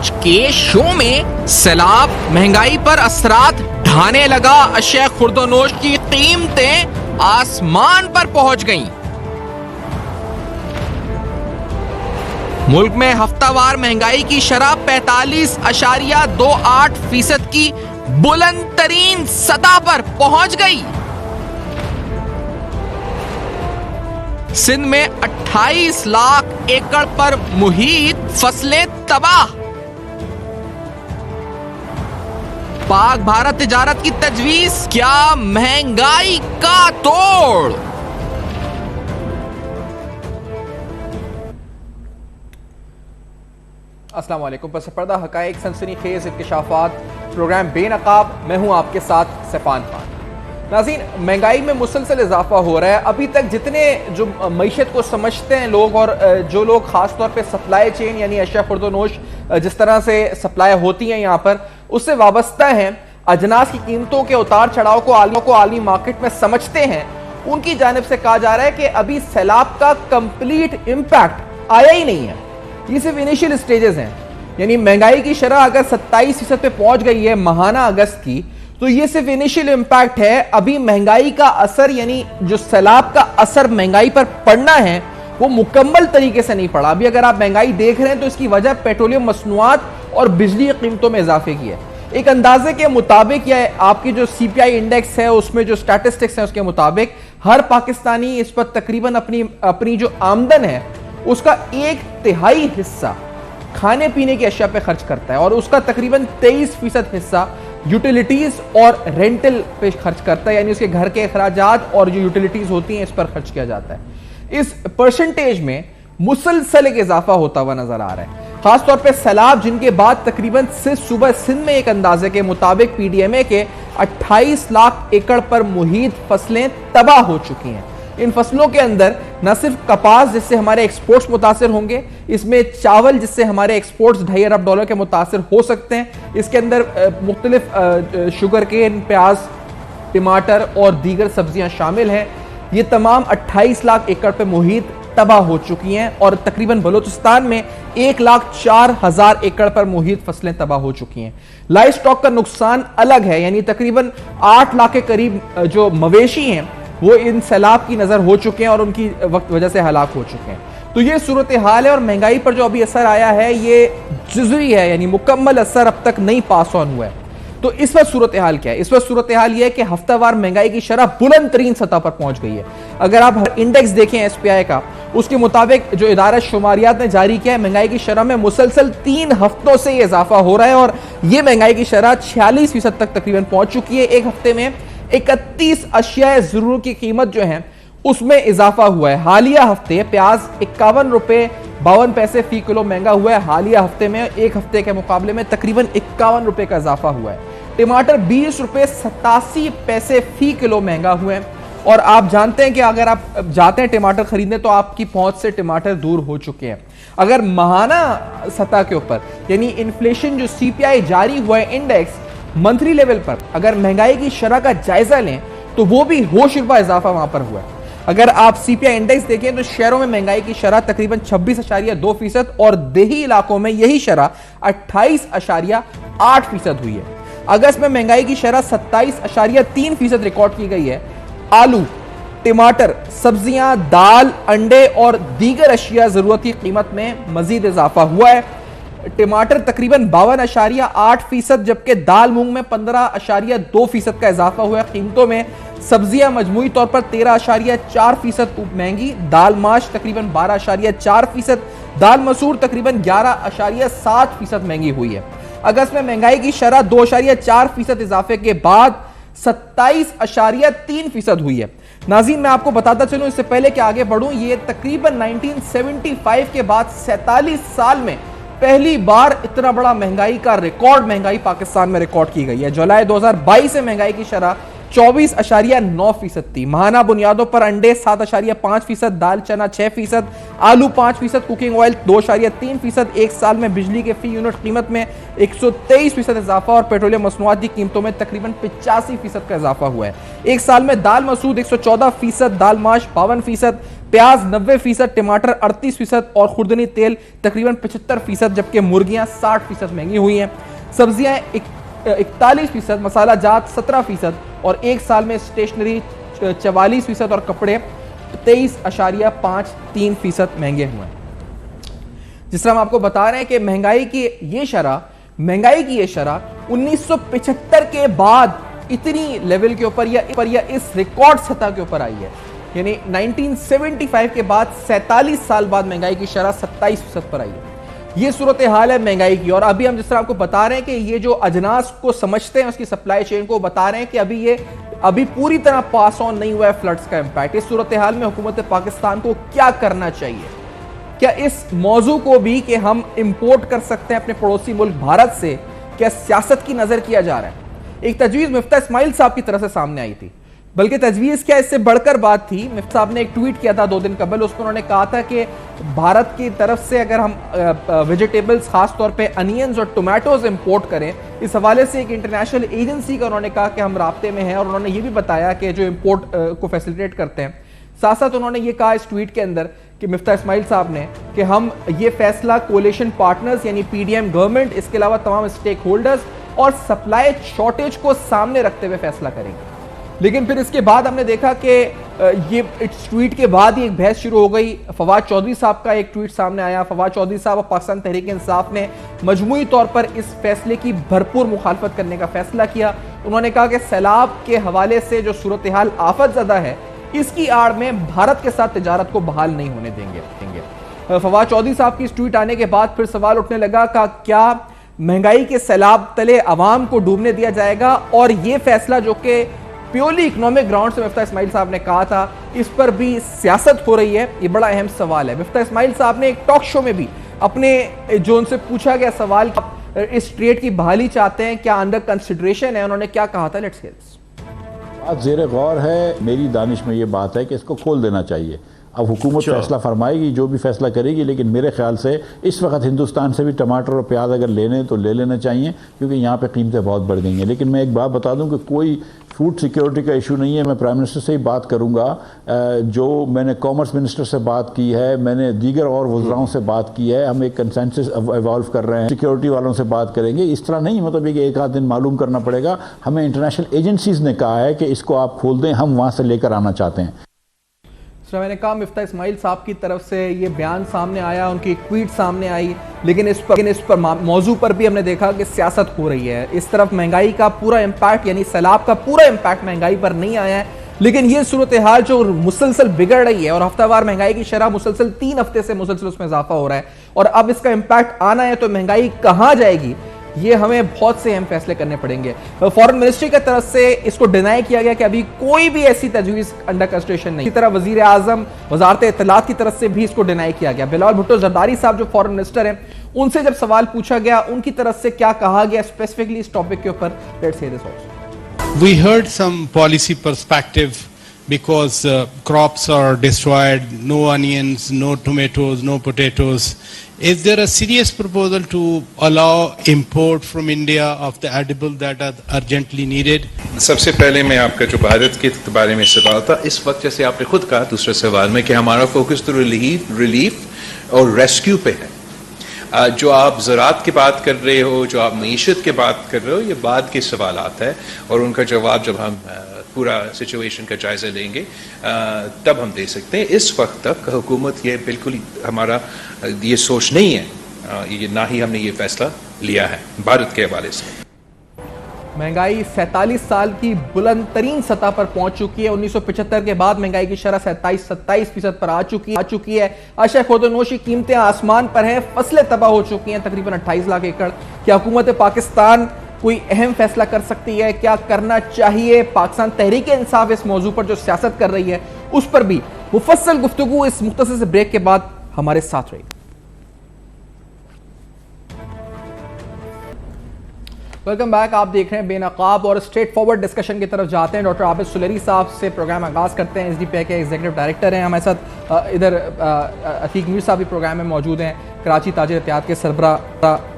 आज के शो में सैलाब महंगाई पर असरात ढाने लगा। अशय खुर्दोनोश की कीमतें आसमान पर पहुंच गईं। मुल्क में हफ्तावार महंगाई की शरह 45.28% की बुलंद तरीन सतह पर पहुंच गई। सिंध में 28 लाख एकड़ पर मुहित फसलें तबाह। पाक भारत तिजारत की तजवीज क्या महंगाई का तोड़। अस्सलाम वालेकुम। पस पर्दा हकायक सनसनीखेज इंकशाफात प्रोग्राम बेनकाब, मैं हूं आपके साथ सैफान खान। नाज़रीन, महंगाई में मुसलसल इजाफा हो रहा है। अभी तक जितने जो मईशत को समझते हैं लोग और जो लोग ख़ास तौर पे सप्लाई चेन यानी अशया खुर्दोनोश जिस तरह से सप्लाई होती हैं यहाँ पर उससे वाबस्ता हैं, अजनास की कीमतों के उतार चढ़ाव को आलमी मार्केट में समझते हैं, उनकी जानिब से कहा जा रहा है कि अभी सैलाब का कंप्लीट इम्पैक्ट आया ही नहीं है। ये सिर्फ इनिशियल स्टेजेस हैं। यानी महंगाई की शरह अगर 27% पे पहुंच गई है महाना अगस्त की, तो ये सिर्फ इनिशियल इंपैक्ट है। अभी महंगाई का असर यानी जो सैलाब का असर महंगाई पर पड़ना है वो मुकम्मल तरीके से नहीं पड़ा। अभी अगर आप महंगाई देख रहे हैं तो इसकी वजह पेट्रोलियम मसनूआत और बिजली की कीमतों में इजाफे की है। एक अंदाजे के मुताबिक या आपकी जो CPI इंडेक्स है उसमें जो स्टैटिस्टिक्स है उसके मुताबिक हर पाकिस्तानी इस पर तकरीबन अपनी जो आमदन है उसका 1/3 हिस्सा खाने पीने की अशिया पे खर्च करता है और उसका तकरीबन 23% हिस्सा यूटिलिटीज और रेंटल पे खर्च करता है। यानी उसके घर के अखराजात और जो यूटिलिटीज होती हैं इस पर खर्च किया जाता है। इस परसेंटेज में मुसलसल एक इजाफा होता हुआ नजर आ रहा है। खासतौर पे सैलाब जिनके बाद तकरीबन सुबह सिंध में एक अंदाजे के मुताबिक PDMA के 28 लाख एकड़ पर मुहित फसलें तबाह हो चुकी हैं। इन फसलों के अंदर न सिर्फ कपास जिससे हमारे एक्सपोर्ट्स मुतासिर होंगे, इसमें चावल जिससे हमारे एक्सपोर्ट्स $2.5 अरब के मुतासिर हो सकते हैं, इसके अंदर मुख्तलिफ शुगर केन, प्याज, टमाटर और दीगर सब्जियां शामिल हैं। ये तमाम 28 लाख एकड़ पे मुहित तबाह हो चुकी हैं और तकरीबन बलूचिस्तान में 1,04,000 एकड़ पर मुहित फसलें तबाह हो चुकी हैं। लाइव स्टॉक का नुकसान अलग है, यानी तकरीबन 8 लाख के करीब जो मवेशी हैं वो इन सैलाब की नजर हो चुके हैं और उनकी वजह से हलाक हो चुके हैं। तो ये सूरत हाल है और महंगाई पर जो अभी असर आया है ये जुज़वी है, यानी मुकम्मल असर अब तक नहीं पास ऑन हुआ है। तो इस वक्त सूरत हाल क्या है? इस वक्त सूरत हाल ये है कि हफ्तावार महंगाई की शरह बुलंद तरीन सतह पर पहुंच गई है। अगर आप हर इंडेक्स देखें SPI का, उसके मुताबिक जो इदारा शुमारियात ने जारी किया है, महंगाई की शरह में मुसलसल 3 हफ्तों से इजाफा हो रहा है और यह महंगाई की शरह 46% तक तकरीबन पहुंच चुकी है। एक हफ्ते में 31 अशिया जरूरत की कीमत जो है उसमें इजाफा हुआ है। हालिया हफ्ते प्याज 51 रुपए 52 पैसे फी किलो महंगा हुआ है। हालिया हफ्ते में एक हफ्ते के मुकाबले में तकरीबन 51 रुपए का इजाफा हुआ है। टमाटर 20 रुपए 87 पैसे फी किलो महंगा हुआ है और आप जानते हैं कि अगर आप जाते हैं टमाटर खरीदने तो आपकी पहुंच से टमाटर दूर हो चुके हैं। अगर महाना सतह के ऊपर यानी इन्फ्लेशन जो CPI जारी हुआ है इंडेक्स मंथली लेवल पर, अगर महंगाई की शरह का जायजा लें तो वो भी होशरुबा इजाफा वहां पर हुआ है। अगर आप CPI इंडेक्स देखें तो शहरों में महंगाई की शरह तकरीबन 26.2% और देही इलाकों में यही शरह 28.8% हुई है। अगस्त में महंगाई की शरह 27.3% रिकॉर्ड की गई है। आलू, टमाटर, सब्जियां, दाल, अंडे और दीगर अशिया जरूरत की कीमत में मजीद इजाफा हुआ है। टमाटर तकरीबन 52.8%, जबकि दाल मूंग में 15.2% का इजाफा हुआ है कीमतों में। सब्जियां मजमूई तौर पर 13.4% महंगी, दाल माश तकरीबन 12.4%, दाल मसूर तकरीबन 11.7% महंगी हुई है। अगस्त में महंगाई की शरह 2.4% इजाफे के बाद 27.3% हुई है। नाज़रीन, मैं आपको बताता चलूं इससे पहले कि आगे बढ़ूं, ये तकरीबन 1975 के बाद 47 साल में पहली बार इतना बड़ा महंगाई का रिकॉर्ड महंगाई पाकिस्तान में रिकॉर्ड की गई है। जुलाई 2022 से महंगाई की शरह 24.9% थी। महाना बुनियादों पर अंडे 7.5%, दाल चना 6%, आलू 5%, कुकिंग ऑयल 2.3%। एक साल में बिजली के फी यूनिट कीमत में 123% इजाफा और पेट्रोलियम मसनूआत की कीमतों में तकरीबन 85% का इजाफा हुआ है। एक साल में दाल मसूद 114%, दाल माश 52%, प्याज 90%, टमाटर 38% और खुर्दनी तेल तकरीबन 75%, जबकि मुर्गियां 60% महंगी हुई हैं। सब्जियां 41%, मसाला जात 17% और एक साल में स्टेशनरी 44% और कपड़े 23.53% महंगे हुए हैं। जिस तरह हम आपको बता रहे हैं कि महंगाई की ये शरह 1975 के बाद इतनी लेवल के ऊपर या इस रिकॉर्ड सतह के ऊपर आई है, यानी 1975 के बाद 47 साल बाद महंगाई की शरह 27% पर आई है। ये सूरत हाल है महंगाई की। और अभी हम जिस तरह आपको बता रहे हैं कि ये जो अजनास को समझते हैं उसकी सप्लाई चेन को बता रहे हैं कि अभी पूरी तरह पास ऑन नहीं हुआ है फ्लड्स का इंपैक्ट। इस सूरत हाल में हुकूमत पाकिस्तान को क्या करना चाहिए? क्या इस मौजू को भी कि हम इंपोर्ट कर सकते हैं अपने पड़ोसी मुल्क भारत से, क्या सियासत की नजर किया जा रहा है? एक तजवीज मिफ्ता इस्माइल साहब की तरफ से सामने आई थी, बल्कि तजवीज क्या इससे बढ़कर बात थी। मिफ्ता साहब ने एक ट्वीट किया था 2 दिन कबल, उसमें उन्होंने कहा था कि भारत की तरफ से अगर हम वेजिटेबल्स खासतौर पे अनियंस और टोमेटोज इंपोर्ट करें, इस हवाले से एक इंटरनेशनल एजेंसी का उन्होंने कहा कि हम राब्ते में हैं और उन्होंने ये भी बताया कि जो इंपोर्ट को फैसिलिटेट करते हैं। साथ साथ उन्होंने ये कहा इस ट्वीट के अंदर कि मिफ्ता इस्माइल साहब ने कि हम ये फैसला कोलिशन पार्टनर्स यानी पीडीएम गवर्नमेंट, इसके अलावा तमाम स्टेक होल्डर्स और सप्लाई शॉर्टेज को सामने रखते हुए फैसला करेंगे। लेकिन फिर इसके बाद हमने देखा कि ये इस ट्वीट के बाद ही एक बहस शुरू हो गई। फवाद चौधरी साहब का एक ट्वीट सामने आया। फवाद चौधरी साहब और पाकिस्तान तहरीक इंसाफ ने मजमूई तौर पर इस फैसले की भरपूर मुखालफत करने का फैसला किया। उन्होंने कहा कि सैलाब के हवाले से जो सूरत हाल आफत ज़दा है, इसकी आड़ में भारत के साथ तिजारत को बहाल नहीं होने देंगे। फवाद चौधरी साहब की इस ट्वीट आने के बाद फिर सवाल उठने लगा कि क्या महंगाई के सैलाब तले अवाम को डूबने दिया जाएगा? और ये फैसला जो कि प्योरली इकोनॉमिक ग्राउंड से मिफ्ता इस्माइल साहब ने कहा था, इस पर भी सियासत हो रही है। ये बड़ा अहम सवाल है। मिफ्ता इस्माइल साहब ने एक टॉक शो में भी अपने जो उनसे पूछा गया सवाल इस ट्रेड की बहाली चाहते हैं, क्या अंडर कंसिडरेशन है, उन्होंने क्या कहा था, लेट्स हियर दिस। बात ज़ेरे गौर है, मेरी दानिश में ये बात है कि इसको खोल देना चाहिए। अब हुकूमत फैसला फरमाएगी, जो भी फैसला करेगी, लेकिन मेरे ख्याल से इस वक्त हिंदुस्तान से भी टमाटर और प्याज अगर लेने तो ले लेना चाहिए, क्योंकि यहाँ पे कीमतें बहुत बढ़ गई हैं। लेकिन मैं एक बात बता दूं कि कोई फूड सिक्योरिटी का इशू नहीं है। मैं प्राइम मिनिस्टर से ही बात करूँगा, जो मैंने कॉमर्स मिनिस्टर से बात की है, मैंने दीगर और वज़राओं से बात की है। हम एक कंसेंसस इवॉल्व कर रहे हैं, सिक्योरिटी वालों से बात करेंगे। इस तरह नहीं मतलब कि एक आध दिन मालूम करना पड़ेगा। हमें इंटरनेशनल एजेंसीज़ ने कहा है कि इसको आप खोल दें, हम वहाँ से लेकर आना चाहते हैं। तो मैंने कहा मिफ्ता इस्माइल साहब की तरफ से ये बयान सामने आया, उनकी एक ट्वीट सामने आई, लेकिन इस पर मौजू पर भी हमने देखा कि सियासत हो रही है। इस तरफ महंगाई का पूरा इम्पैक्ट यानी सैलाब का पूरा इम्पैक्ट महंगाई पर नहीं आया है, लेकिन ये सूरत हाल जो मुसलसल बिगड़ रही है और हफ्तावार महंगाई की शरह मुसलसल 3 हफ्ते से मुसलसल उसमें इजाफा हो रहा है और अब इसका इम्पैक्ट आना है, तो महंगाई कहाँ जाएगी, ये हमें बहुत से अहम फैसले करने पड़ेंगे। फॉरेन मिनिस्ट्री की तरफ से इसको डिनाई किया गया कि अभी कोई भी ऐसी तजवीज़ अंडर कंसिडरेशन नहीं। इसी तरह वजीर आजम वजारत इत्तलात की तरफ से भी इसको डिनाई किया गया। बिलावल भुट्टो जरदारी साहब जो फॉरेन मिनिस्टर हैं, उनसे जब सवाल पूछा गया उनकी तरफ से क्या कहा गया स्पेसिफिकली इस टॉपिक के ऊपर, let's hear this also. We heard some policy perspective because crops are destroyed, no onions, no tomatoes, no potatoes. Is there a serious proposal to allow import from India of the edible that are urgently needed? सबसे पहले मैं आपका जो भारत के बारे में सवाल था, इस वक्त जैसे आपने खुद कहा दूसरे सवाल में कि हमारा फोकस तो रिलीफ और रेस्क्यू पे है। जो आप ज़राअत की बात कर रहे हो, जो आप मईशत की बात कर रहे हो, ये बाद के सवालात है और उनका जवाब जब हम पूरा सिचुएशन का जायज़ा लेंगे तब हम दे सकते हैं। इस वक्त तक हुकूमत ये बिल्कुल हमारा ये सोच नहीं है, ये ना ही हमने ये फैसला लिया है भारत के हवाले से। महंगाई 47 साल की बुलंद तरीन सतह पर पहुंच चुकी है। 1975 के बाद महंगाई की शरह 27% पर आ चुकी है। अशय खुर्दनोश की कीमतें आसमान पर हैं, फसलें तबाह हो चुकी हैं, तकरीबन 28 लाख एकड़। क्या हुकूमत पाकिस्तान कोई अहम फैसला कर सकती है? क्या करना चाहिए? पाकिस्तान तहरीक इंसाफ इस मौजू पर जो सियासत कर रही है उस पर भी मुफस्सल गुफ्तगू इस मुख्तसर से ब्रेक के बाद हमारे साथ रही। Welcome back. आप देख रहे हैं बेनकाब और स्ट्रेट फॉरवर्ड डिस्कशन की तरफ जाते हैं। डॉक्टर आबिद सुलेरी साहब से प्रोग्राम आगाज़ करते हैं। एसडीपीआई के एग्जीक्यूटिव डायरेक्टर हैं। हमारे साथ इधर अतीक मीर साहब भी प्रोग्राम में मौजूद हैं, कराची ताजिर एहतियात के सरबरा।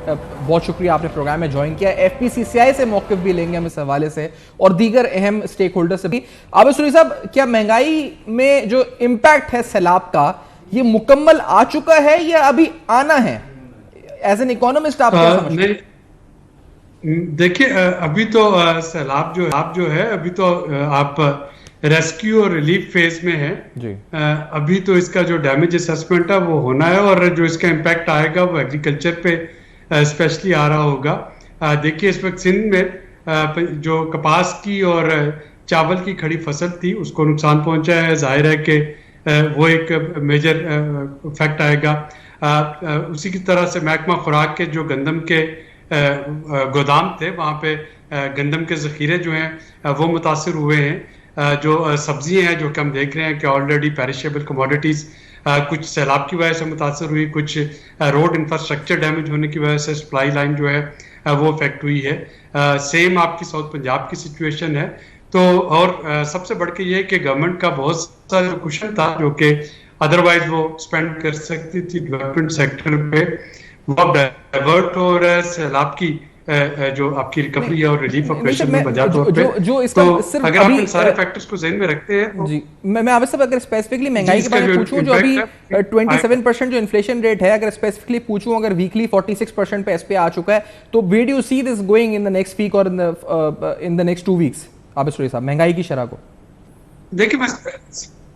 बहुत शुक्रिया आपने प्रोग्राम में ज्वाइन किया। FPCCI से मौक़िफ़ भी लेंगे हम इस हवाले से और दीगर अहम स्टेक होल्डर से भी। आबिद सुलेरी साहब, क्या महंगाई में जो इम्पैक्ट है सैलाब का, ये मुकम्मल आ चुका है या अभी आना है? एज एन इकोनॉमिस्ट आप क्या समझते हैं? देखिए, अभी तो सैलाब जो है अभी तो आप रेस्क्यू और रिलीफ फेज में है जी। अभी तो इसका जो डैमेज असेसमेंट है वो होना है और जो इसका इम्पैक्ट आएगा वो एग्रीकल्चर पे स्पेशली आ रहा होगा। देखिए, इस वक्त सिंध में जो कपास की और चावल की खड़ी फसल थी उसको नुकसान पहुंचा है। जाहिर है कि वो एक मेजर इफेक्ट आएगा। उसी की तरह से महकमा खुराक के जो गंदम के गोदाम थे वहाँ पे गंदम के ज़ख़ीरे जो हैं वो मुतासिर हुए हैं। जो सब्जियां हैं जो कि हम देख रहे हैं कि ऑलरेडी पेरिशेबल कमोडिटीज़ कुछ सैलाब की वजह से मुतासिर हुई, कुछ रोड इंफ्रास्ट्रक्चर डैमेज होने की वजह से सप्लाई लाइन जो है वो इफेक्ट हुई है। सेम आपकी साउथ पंजाब की सिचुएशन है। तो और सबसे बढ़ के ये है कि गवर्नमेंट का बहुत सारा कुशन था जो कि अदरवाइज वो स्पेंड कर सकती थी डेवलपमेंट सेक्टर पे, वो डाइवर्ट हो रहा है सैलाब की जो आपकी रिकवरी और रिलीफ ऑपरेशन में बजा तौर पे। जो इसका तो सिर्फ अगर आप इन सारे फैक्टर्स को ज़हन में रखते हैं जी, मैं आपसे अगर स्पेसिफिकली महंगाई के बारे में पूछूं, जो अभी 27% जो इन्फ्लेशन रेट है, अगर स्पेसिफिकली पूछूं, अगर वीकली 46% पे एसपी आ चुका है, तो where do you see this going in the next वीक और in the next 2 weeks? Abid Suleri sahab, महंगाई की शरह को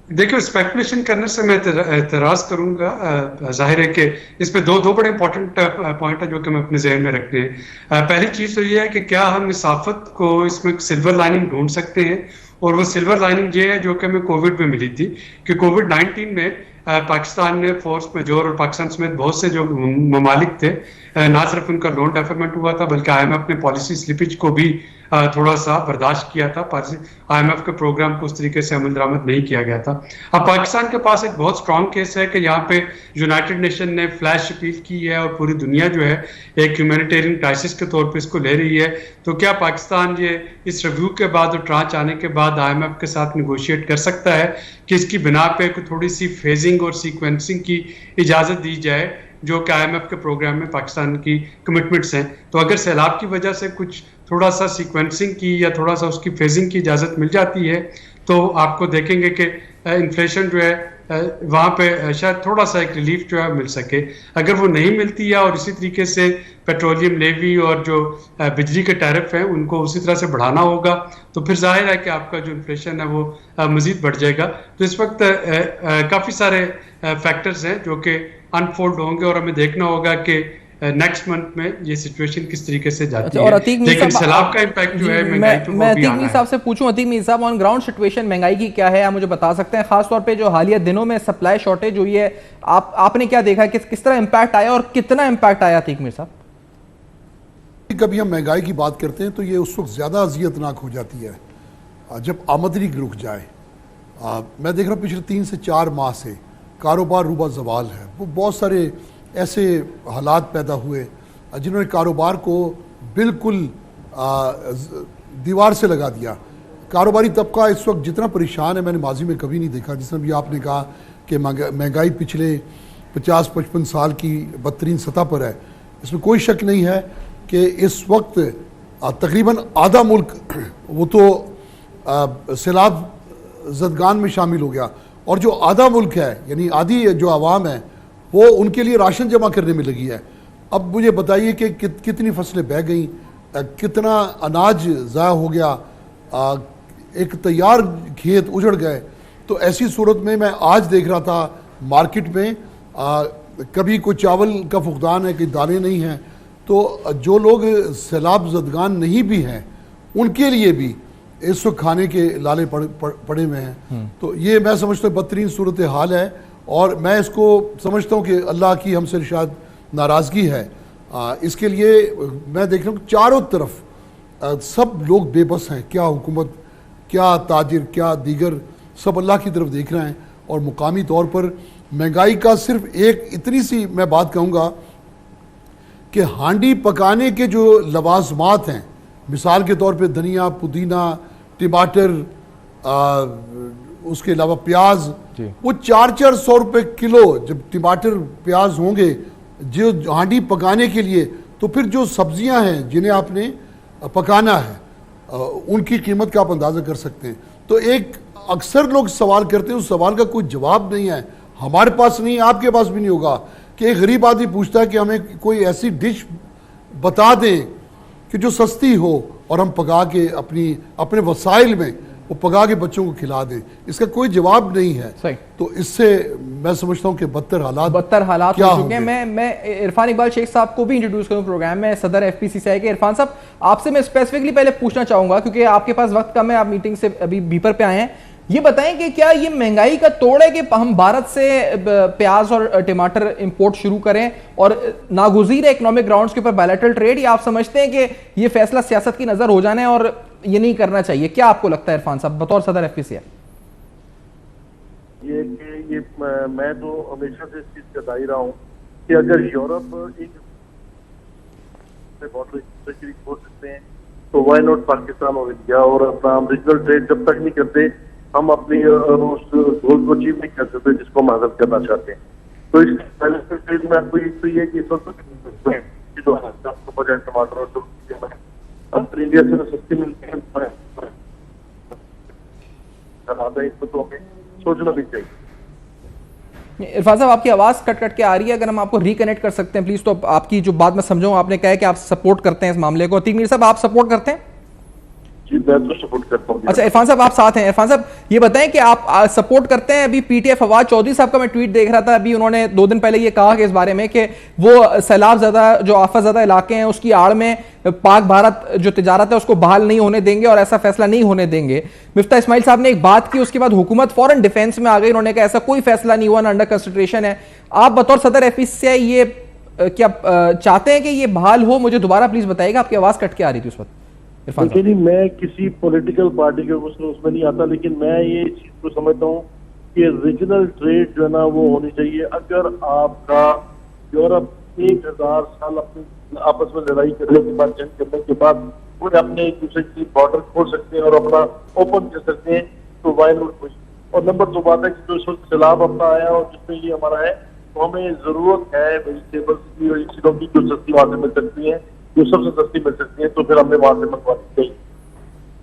देखिए स्पेकुलेशन करने से मैं एतराज़ करूंगा। जाहिर है कि इस पे दो बड़े इंपॉर्टेंट पॉइंट है जो कि मैं अपने जहन में रखते हैं। पहली चीज़ तो ये है कि क्या हम इस आफत को इसमें सिल्वर लाइनिंग ढूंढ सकते हैं, और वो सिल्वर लाइनिंग ये है जो कि हमें कोविड में मिली थी कि कोविड-19 में पाकिस्तान ने फोर्स मेजोर और पाकिस्तान समेत बहुत से जो ममालिक थे, ना सिर्फ उनका लोन डेफरमेंट हुआ था बल्कि IMF ने पॉलिसी स्लिपेज को भी थोड़ा सा बर्दाश्त किया था। IMF के प्रोग्राम को उस तरीके से अमल दरामद नहीं किया गया था। अब पाकिस्तान के पास एक बहुत स्ट्रॉन्ग केस है कि यहाँ पे यूनाइटेड नेशन ने फ्लैश अपील की है और पूरी दुनिया जो है एक ह्यूमैनिटेरियन क्राइसिस के तौर पे इसको ले रही है। तो क्या पाकिस्तान ये इस रिव्यू के बाद और ट्रांच आने के बाद IMF के साथ निगोशिएट कर सकता है कि इसकी बिना पे थोड़ी सी फेजिंग और सीक्वेंसिंग की इजाज़त दी जाए जो कि IMF के प्रोग्राम में पाकिस्तान की कमिटमेंट्स हैं? तो अगर सैलाब की वजह से कुछ थोड़ा सा सीक्वेंसिंग की या थोड़ा सा उसकी फेजिंग की इजाज़त मिल जाती है तो आपको देखेंगे कि इन्फ्लेशन जो है वहाँ पे शायद थोड़ा सा एक रिलीफ जो है मिल सके। अगर वो नहीं मिलती है और इसी तरीके से पेट्रोलियम लेवी और जो बिजली के टैरिफ हैं उनको उसी तरह से बढ़ाना होगा तो फिर जाहिर है कि आपका जो इन्फ्लेशन है वो मज़ीद बढ़ जाएगा। तो इस वक्त काफ़ी सारे फैक्टर्स हैं जो कि अनफोल्ड होंगे और हमें देखना होगा कि नेक्स्ट मंथ में ये सिचुएशन किस तरीके से जाती है। लेकिन सैलाब का इम्पैक्ट जो है महंगाई पे मैं अतीक मीर साहब से पूछूं, अतीक मीर साहब, ऑन ग्राउंड सिचुएशन महंगाई की क्या है, आप मुझे बता सकते हैं? खासतौर पे जो हालिया दिनों में सप्लाई शॉर्टेज हुई है, आपने क्या देखा, किस तरह इम्पैक्ट आया और कितना इम्पैक्ट आया? अतीक मीर साहब, कभी हम महंगाई की बात करते हैं तो ये उस वक्त ज़्यादा अजियतनाक हो जाती है जब आमदनी रुक जाए। मैं देख रहा हूँ पिछले 3 से 4 माह से कारोबार रूबा जवाल है। वो बहुत सारे ऐसे हालात पैदा हुए जिन्होंने कारोबार को बिल्कुल दीवार से लगा दिया। कारोबारी तबका इस वक्त जितना परेशान है मैंने माजी में कभी नहीं देखा। जिस तरह भी आपने कहा कि महंगाई पिछले 50-55 साल की बदतरीन सतह पर है, इसमें कोई शक नहीं है कि इस वक्त तकरीबन आधा मुल्क वो तो सैलाब ज़दगान में शामिल हो गया, और जो आधा मुल्क है यानी आधी जो आवाम है वो उनके लिए राशन जमा करने में लगी है। अब मुझे बताइए कि कितनी फसलें बह गई, कितना अनाज ज़ाया हो गया, एक तैयार खेत उजड़ गए। तो ऐसी सूरत में मैं आज देख रहा था मार्केट में कभी कोई चावल का फुकदान है, कि दालें नहीं हैं। तो जो लोग सैलाब ज़दगान नहीं भी हैं उनके लिए भी इस वक्त खाने के लाले पड़े हुए हैं। तो ये मैं समझता हूँ बदतरीन सूरत हाल है, और मैं इसको समझता हूँ कि अल्लाह की हमसे शायद नाराज़गी है। इसके लिए मैं देख रहा हूँ चारों तरफ सब लोग बेबस हैं, क्या हुकूमत, क्या ताजिर, क्या दीगर, सब अल्लाह की तरफ देख रहे हैं। और मुकामी तौर पर महंगाई का सिर्फ एक इतनी सी मैं बात कहूँगा कि हांडी पकाने के जो लवाजमात हैं, मिसाल के तौर पे धनिया, पुदीना, टमाटर, उसके अलावा प्याज, वो 400-400 रुपए किलो जब टमाटर प्याज होंगे जो हांडी पकाने के लिए, तो फिर जो सब्जियां हैं जिन्हें आपने पकाना है उनकी कीमत का आप अंदाज़ा कर सकते हैं। तो एक अक्सर लोग सवाल करते हैं, उस सवाल का कोई जवाब नहीं है, हमारे पास नहीं, आपके पास भी नहीं होगा, कि एक गरीब आदमी पूछता है कि हमें कोई ऐसी डिश बता दें कि जो सस्ती हो और हम पका के अपने वसाइल में वो पका के बच्चों को खिला दें। इसका कोई जवाब नहीं है। सही। तो इससे मैं समझता हूं कि बदतर हालात हो चुके हैं। मैं इरफान इकबाल शेख साहब को भी इंट्रोड्यूस करूं प्रोग्राम में, सदर FPCCI के। इरफान साहब, आपसे मैं स्पेसिफिकली पहले पूछना चाहूंगा क्योंकि आपके पास वक्त कम है, आप मीटिंग से अभी बीपर पे आए हैं, ये बताएं कि क्या ये महंगाई का तोड़ है कि हम भारत से प्याज और टमाटर इंपोर्ट शुरू करें और नागुज़ीर इकोनॉमिक ग्राउंड्स के ऊपर बायलैटरल ट्रेड, या आप समझते हैं कि ये फैसला सियासत की नजर हो जाना है और ये नहीं करना चाहिए? क्या आपको लगता है इरफान साहब बतौर सदर FPCCI? ये मैं तो हमेशा से इस चीज का दाई रहा हूँ कि अगर यूरोप एक छोड़ सकते हैं तो वाई नॉट पाकिस्तान और इंडिया, और अपना हम रीजनल ट्रेड जब तक नहीं करते हम अपनी उस गोल को अचीव नहीं कर सकते जिसको हम हासिल करना चाहते हैं। तो इस ट्रेड में आपको एक तो ये कि टमाटर और इंडिया से सस्ती मिलती है, इसको तो हमें सोचना भी चाहिए। इरफान साहब, आपकी आवाज कट कट के आ रही है, अगर हम आपको रिकनेक्ट कर सकते हैं प्लीज, तो आपकी जो बात मैं समझाऊं, आपने कहा कि आप सपोर्ट करते हैं इस मामले को। तीन साहब, आप सपोर्ट करते हैं? जी, मैं तो सपोर्ट करता हूं। अच्छा, इरफान साहब आप साथ हैं। इरफान साहब, ये बताएं कि आप सपोर्ट करते हैं? अभी PTI फवाद चौधरी साहब का मैं ट्वीट देख रहा था, अभी उन्होंने 2 दिन पहले ये कहा कि इस बारे में कि वो सैलाब ज़्यादा जो आफत ज़्यादा इलाके हैं उसकी आड़ में पाक भारत जो तिजारत है उसको बहाल नहीं होने देंगे और ऐसा फैसला नहीं होने देंगे। मिफ्ता इस्माइल साहब ने एक बात की, उसके बाद हुकूमत फौरन डिफेंस में आ गई, उन्होंने कहा ऐसा कोई फैसला नहीं हुआ, ना अंडर कंसिडरेशन है। आप बतौर सदर FPCCI ये क्या चाहते हैं कि ये बहाल हो? मुझे दोबारा प्लीज बताइएगा, आपकी आवाज कट के आ रही थी उस वक्त। देखिए, मैं किसी पॉलिटिकल पार्टी के उसमें नहीं आता, लेकिन मैं ये चीज को समझता हूँ कि रीजनल ट्रेड जो है ना वो होनी चाहिए। अगर आपका यूरोप 1000 साल अपनी आपस में लड़ाई करने के बाद, जंग करने के बाद वो अपने एक दूसरे की बॉर्डर खोल सकते हैं और अपना ओपन कर सकते हैं, तो वाई नॉट कुछ। और नंबर 2 बात है कि जो इस वक्त सैलाब अपना आया और जिसमें ये हमारा है, तो हमें जरूरत है वेजिटेबल्स की और चीजों की जो सस्ती वहां से मिल सकती है, जो सबसे सस्ती मिल सकती है, तो फिर हमने वहां से मंगवानी चाहिए।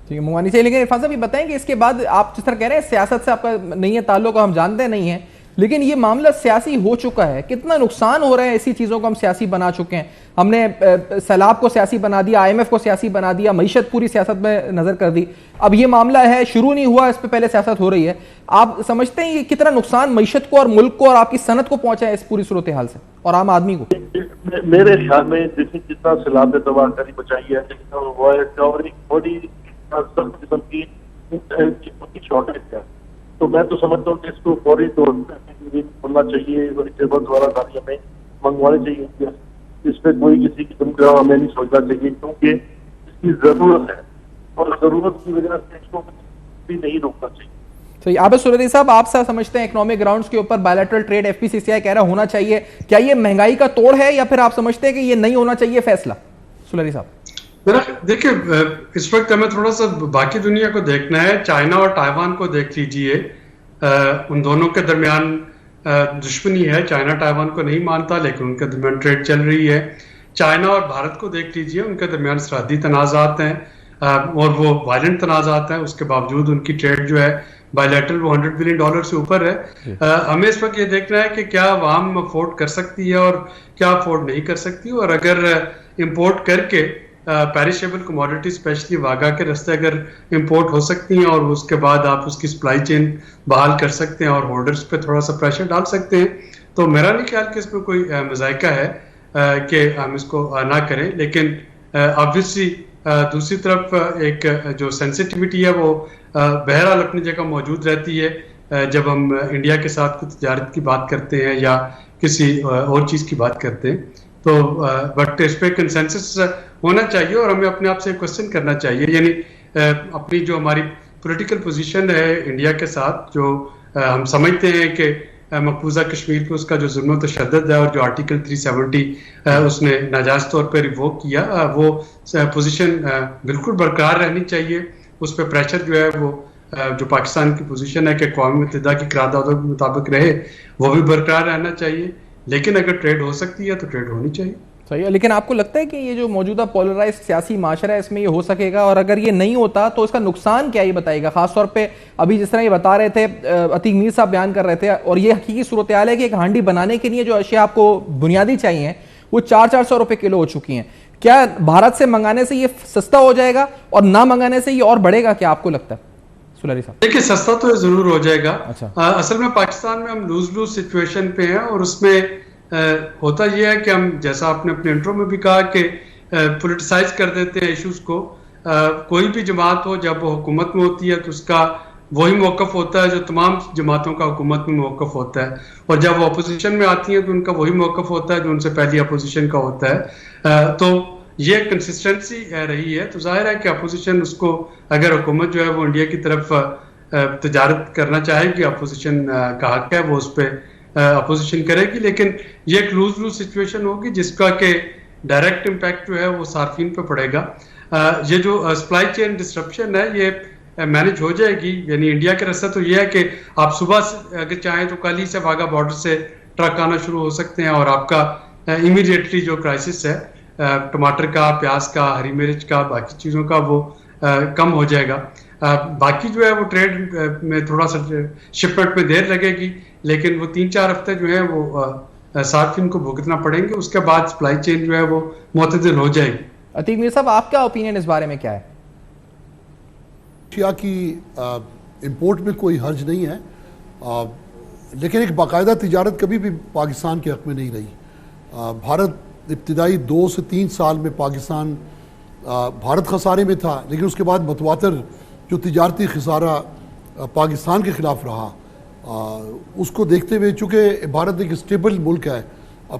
ठीक है, मंगवानी चाहिए। लेकिन इरफान साहब ये बताएं कि इसके बाद आप जिस तरह कह रहे हैं सियासत से आपका नहीं है ताल्लुक, हम जानते नहीं है, लेकिन ये मामला सियासी हो चुका है, कितना नुकसान हो रहा है ऐसी चीजों को हम सियासी बना चुके हैं। हमने सैलाब को सियासी बना दिया, IMF को सियासी बना दिया, मईशत पूरी सियासत में नजर कर दी। अब ये मामला है, शुरू नहीं हुआ, इस पे पहले सियासत हो रही है। आप समझते हैं ये कितना नुकसान मईशत को और मुल्क को और आपकी सनत को पहुंचा है इस पूरी सूरत हाल से, और आम आदमी को? मेरे ख्याल में देखिए जितना सैलाब ने तबाहकारी मचाई है, बड़ी किस्म की शॉर्टेज है, तो मैं तो समझता हूँ कि इसको फौरी तौर पर खोलना चाहिए, वेजिटेबल द्वारा गाड़ी हमें मंगवानी चाहिए। इस पर कोई किसी किस्म का हमें नहीं सोचना चाहिए, क्योंकि इसकी जरूरत है और जरूरत की वजह से इसको भी नहीं रोकना चाहिए। तो आबिद सुलरी साहब, आप सब समझते हैं इकोनॉमिक ग्राउंड्स के ऊपर बायलैटरल ट्रेड FPCCI कह रहा होना चाहिए, क्या ये महंगाई का तोड़ है या फिर आप समझते हैं कि ये नहीं होना चाहिए फैसला? सुलरी साहब, देखिए, इस वक्त हमें थोड़ा सा बाकी दुनिया को देखना है। चाइना और ताइवान को देख लीजिए, उन दोनों के दरमियान दुश्मनी है। चाइना ताइवान को नहीं मानता, लेकिन उनके दरमियान ट्रेड चल रही है। चाइना और भारत को देख लीजिए, उनके दरमियान सरहदी तनाज़ात हैं और वो वायलेंट तनाज़ात हैं, उसके बावजूद उनकी ट्रेड जो है बायलैटरल वो $100 बिलियन से ऊपर है। हमें इस वक्त ये देखना है कि क्या अवाम अफोर्ड कर सकती है और क्या अफोर्ड नहीं कर सकती, और अगर इम्पोर्ट करके पेरिशेबल कमोडिटी स्पेशली वागा के रास्ते अगर इंपोर्ट हो सकती हैं और उसके बाद आप उसकी सप्लाई चेन बहाल कर सकते हैं और होल्डर्स पे थोड़ा सा प्रेशर डाल सकते हैं, तो मेरा नहीं ख्याल कि इसमें कोई मज़ायका है कि हम इसको ना करें। लेकिन ऑब्वियसली दूसरी तरफ एक जो सेंसिटिविटी है वो बहरहाल अपनी जगह मौजूद रहती है जब हम इंडिया के साथ कुछ तजारत की बात करते हैं या किसी और चीज़ की बात करते हैं। तो बट इस पर कंसेंसस होना चाहिए और हमें अपने आप से क्वेश्चन करना चाहिए, यानी अपनी जो हमारी पॉलिटिकल पोजीशन है इंडिया के साथ, जो हम समझते हैं कि मकबूजा कश्मीर पे उसका जो जुल्म तशद्दुद है और जो आर्टिकल 370 उसने नाजायज तौर पर रिवोक किया, वो पोजीशन बिल्कुल बरकरार रहनी चाहिए। उस पर प्रेशर जो है वो जो पाकिस्तान की पोजीशन है कि अक़वाम मुत्तहिदा की करारदादों के मुताबिक रहे, वो भी बरकरार रहना चाहिए। लेकिन अगर ट्रेड हो सकती है तो ट्रेड होनी चाहिए। सही है, लेकिन आपको लगता है कि ये जो मौजूदा पोलराइज सियासी माशरा है इसमें ये हो सकेगा, और अगर ये नहीं होता तो इसका नुकसान क्या ही बताएगा? खासतौर पे अभी जिस तरह ये बता रहे थे, अतीक मीर साहब बयान कर रहे थे, और ये हकीकी सूरत हाल है कि एक हांडी बनाने के लिए जो अशिया आपको बुनियादी चाहिए वो 400-400 रुपए किलो हो चुकी हैं। क्या भारत से मंगाने से ये सस्ता हो जाएगा और ना मंगाने से ये और बढ़ेगा? क्या आपको लगता है सुलारी साहब? देखिए, सस्ता तो जरूर हो जाएगा। अच्छा। असल में पाकिस्तान में हम लूज लूज सिचुएशन पे हैं, और उसमें होता यह है कि हम, जैसा आपने अपने इंट्रो में भी कहा, कि पॉलिटिसाइज कर देते हैं इश्यूज को। कोई भी जमात हो, जब वो हुकूमत में होती है तो उसका वही मौक़िफ़ होता है जो तमाम जमातों का हुकूमत में मौक़िफ़ होता है, और जब वो अपोजिशन में आती हैं तो उनका वही मौक़िफ़ होता है जो उनसे पहले अपोजिशन का होता है। तो ये कंसिस्टेंसी रही है। तो जाहिर है कि अपोजिशन उसको, अगर हुकूमत जो है वो इंडिया की तरफ तजारत करना चाहेगी, अपोजिशन का हक है, वो उस पर अपोजिशन करेगी। लेकिन ये एक लूज लूज सिचुएशन होगी जिसका कि डायरेक्ट इम्पैक्ट जो है वो सार्फिन पे पड़ेगा। ये जो सप्लाई चेन डिस्ट्रप्शन है ये मैनेज हो जाएगी। यानी इंडिया का रास्ता तो ये है कि आप सुबह अगर चाहें तो कल ही से वाघा बॉर्डर से ट्रक आना शुरू हो सकते हैं, और आपका इमीडिएटली जो क्राइसिस है टमाटर का, प्याज का, हरी मिर्च का, बाकी चीज़ों का, वो कम हो जाएगा। बाकी जो है वो ट्रेड में थोड़ा सा शिपमेंट में देर लगेगी, लेकिन वो 3-4 हफ्ते जो है वो सार्फिन को भुगतना पड़ेंगे। उसके बाद सप्लाई चेन जो है वो मुतदिल हो जाएगी। अतीक मीर साहब, आपका ओपिनियन इस बारे में क्या है? एशिया की इंपोर्ट में कोई हर्ज नहीं है, लेकिन एक बाकायदा तिजारत कभी भी पाकिस्तान के हक में नहीं रही। भारत इब्तिदाई 2 से 3 साल में पाकिस्तान, भारत खसारे में था, लेकिन उसके बाद मतवातर जो तिजारती खसारा पाकिस्तान के ख़िलाफ़ रहा, उसको देखते हुए, चूँकि भारत एक स्टेबल मुल्क है,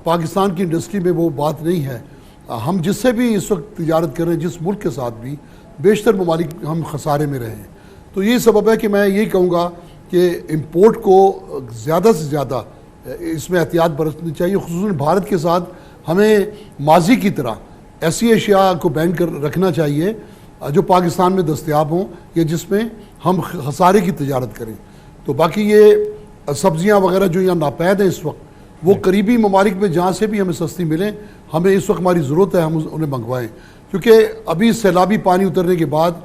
पाकिस्तान की इंडस्ट्री में वो बात नहीं है। हम जिससे भी इस वक्त तिजारत कर रहे हैं, जिस मुल्क के साथ भी, बेशतर ममालिक हम खसारे में रहे हैं। तो ये सबब है कि मैं यही कहूँगा कि इम्पोर्ट को ज़्यादा से ज़्यादा इसमें एहतियात बरतनी चाहिए। खुसूसन भारत के साथ हमें माजी की तरह ऐसी अशिया को बैन कर रखना चाहिए जो पाकिस्तान में दस्तयाब हों या जिसमें हम खसारे की तजारत करें। तो बाकी ये सब्जियां वगैरह जो यहाँ नापैद हैं इस वक्त, वो करीबी ममालिक में जहाँ से भी हमें सस्ती मिलें, हमें इस वक्त हमारी ज़रूरत है हम उन्हें मंगवाएं, क्योंकि अभी सैलाबी पानी उतरने के बाद